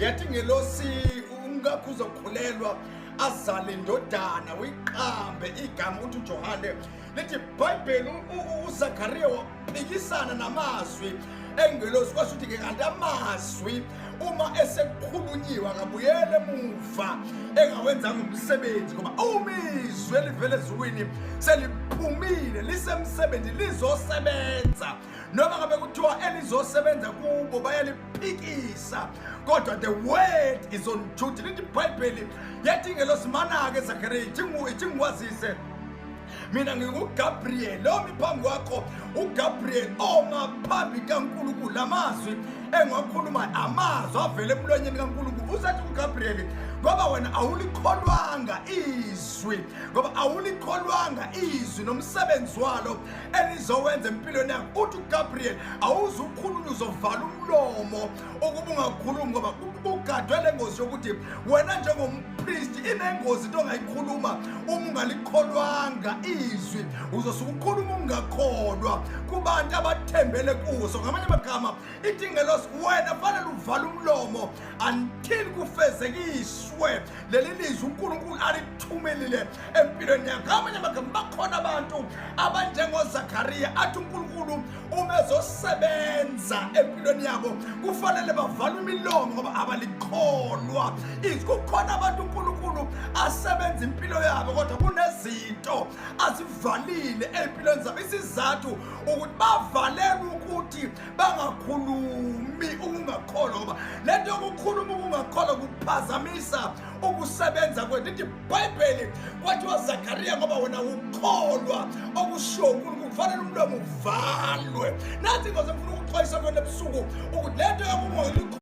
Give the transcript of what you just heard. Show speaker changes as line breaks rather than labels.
yathi ngelosi umkakho uzokhulelwa azale indodana uyiqambe igama uthi uJohane. Lithi iBhayibheli uZakhariya waphikisana namazwi engelosi kwasho ukuthi kanti amazwi uma esekhulunyiwe akabuyele emuva engawenzanga umsebenzi, ngoba umizwi elivele ezulwini seliphumile lisemsebenzi lizosebenza. Noma ngabe kuthiwa elizosebenza kubo bayaliphikisa, kodwa the word is on duty. Lithi iBhayibheli yathi ingelosi mana-ke Zakhariya ithi ngikwazise mina nginguGabriel omi phambi kwakho, uGabriel oma phambi kaNkulunkulu. Lamazwi engiwakhulumayo amazwi avele emlonyeni kaNkulunkulu. Usathi uGabriel ngoba wena awulikholwanga izwi, ngoba awulikholwanga izwi nomsebenzi walo elizowenza empilweni yakho. Uthi uGabriel awuzukhuluma, uzovala umlomo ukuba ungakhulumi, ngoba ugadwe le ngozi yokuthi wena njengompristi inengozi into ongayikhuluma uma ungalikholwanga izwi. Uzosuke ukhuluma ungakholwa kubantu abathembele kuso. Ngamanye amagama ithi ingelosi wena fanele uvale umlomo until kufezekiswe leli lizwi uNkulunkulu alithumelile empilweni yakho. Ngamanye amagama bakhona abantu abanjengoZakhariya athi uNkulunkulu uma ezosebenza empilweni yabo kufanele bavale imilomo ngoba abalikholwa izwi. Kukhona abantu uNkulunkulu asebenza impilo yabo kodwa kunezinto azivalile empilweni zabo. Isizathu ukuthi bavalele ukuthi bangakhulumi ukungakholwa, ngoba lento yokukhuluma ukungakholwa kuphazamisa ukusebenza kwethu. Lithi iBhayibheli kwathiwa Zakhariya ngoba wena ukholwa okushiwo uNkulunkulu kufanele umlomo uvalwe. Nathi ngoze ngifuna ukuxwayisa kwena ebusuku ukuthi lento yokungalikholwa